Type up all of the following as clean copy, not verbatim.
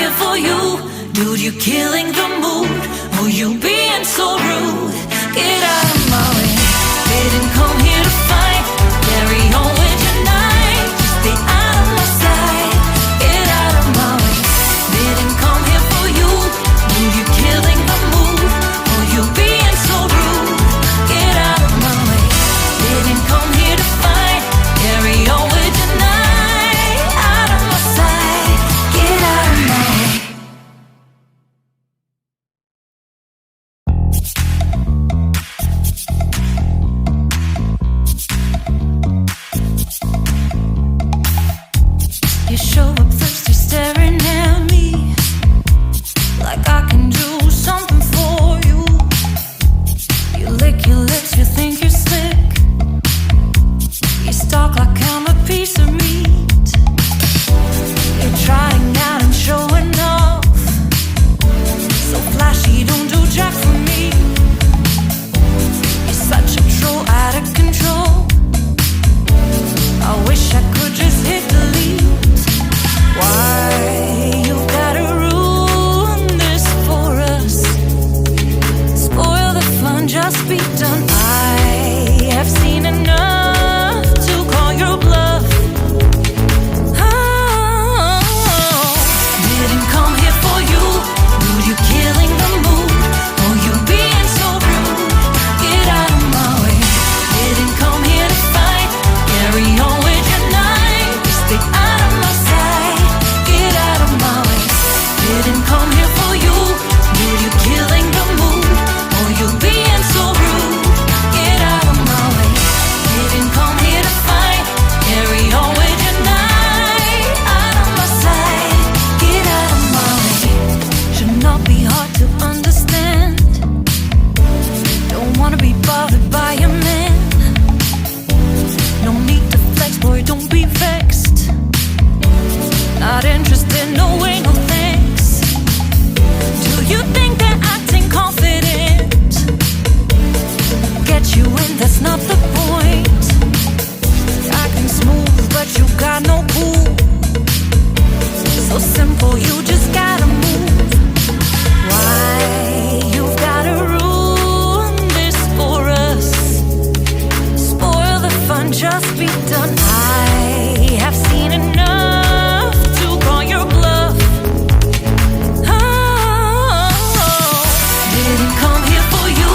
here for you. Dude, you're killing the mood. Oh, you being so rude. Get out of my way. Didn't come here to fight. Carry on with your night. Just stay out of my sight. Get out of my way. Didn't come here for you. Dude, you're killing the mood. Oh, you being so rude. Get out of my way. Didn't come here to fight. Carry on with your night. Out of my sight. Get out of my way. You show up thirsty, staring at me like I can do something for you. You lick your lips, you think you're slick. You stalk like I'm a piece of meat. You're trying out and showing off. So flashy, don't do jack for me. You're such a troll, out of control. I wish I could just hit delete. Why you gotta ruin this for us? Spoil the fun, just be done. I have seen enough to call your bluff. Oh, didn't come here for you. Dude, you're killing the mood. Oh, you being so rude. Get out of my way. Didn't come here to fight. Carry on with your night. Stay out of my sight. Get out of my way. Didn't come here for you. Dude, you're killing the mood. Oh, you being so rude. Get out of my way. Didn't come here to fight. Carry on with your night. Out of my sight. Get out of my way. Should not be hard to understand. Don't wanna be bothered by a man. No need to flex, boy, don't be vexed. Not interested, no way, no thanks. Do you think that acting confident get you in? That's not the point. Acting smooth, but you got no cool. So simple, you just gotta move. Why you gotta ruin this for us? Spoil the fun, just be done. I have seen enough to call your bluff. Oh, didn't come here for you.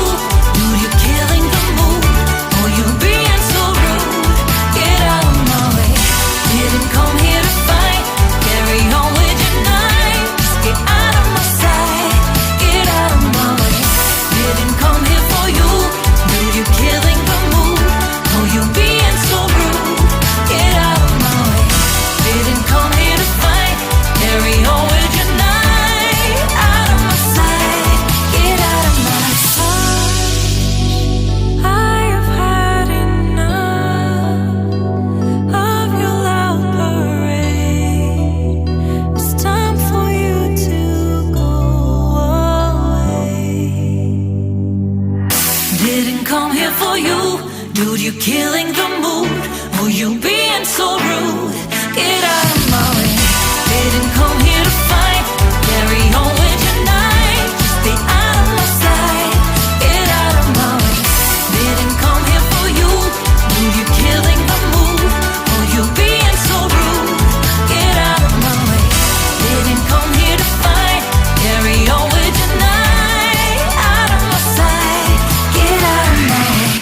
Dude, you're killing the mood. Oh, you being so rude. Get out of my way. Didn't come here to fight. Carry on with your night. Just get out of my sight. Get out of my way. Didn't come here for you. Dude, you're killing the mood. Oh, you being so rude. Get out of my way. Didn't come here to fight. Carry on with your night. Out of my sight. Get out of my sight. I have had enough of your loud parade. It's time for you to go away. Didn't come here for you. Dude, you're killing the mood. Oh, you being so rude. Get out of my way. Didn't come here to fight. Carry on with your night. Just stay out of my sight. Get out of my way. Didn't come here for you. Dude, you're killing the mood. Oh, you being so rude. Get out of my way. Didn't come here to fight. Carry on with your night. Out of my sight. Get out of my way.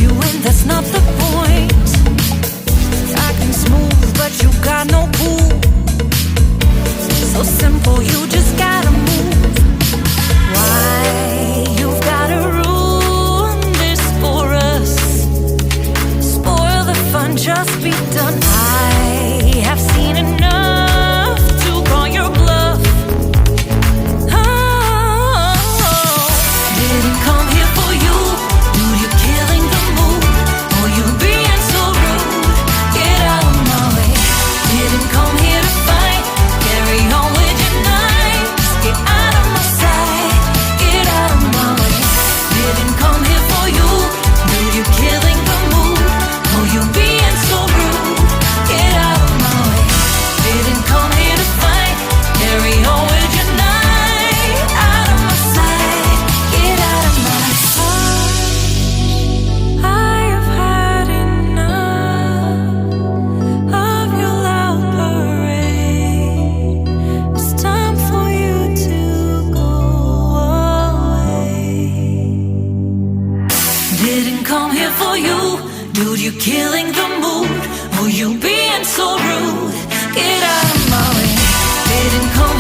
you in, that's not the point. Acting smooth, but you got no cool. So simple, you just gotta move. Why you've gotta ruin this for us? Spoil the fun, just be done. I have seen enough to call your bluff. Oh, didn't come here for you. Dude, you're killing the mood. Oh, you being so rude. Get out of my way. Didn't come here to fight. Carry on with your night. Just get out of my sight. Get out of my way. Didn't come here for you. Dude, you're killing the mood. Oh, you being so rude. Get out of my way. Didn't come here to fight. Carry on with your night. Out of my sight. Get out of my sight. I have had enough of your loud parade. It's time for you to go away. Didn't come here for you. Dude, you're killing the mood. Oh, you being so rude. Get out of my way. Didn't come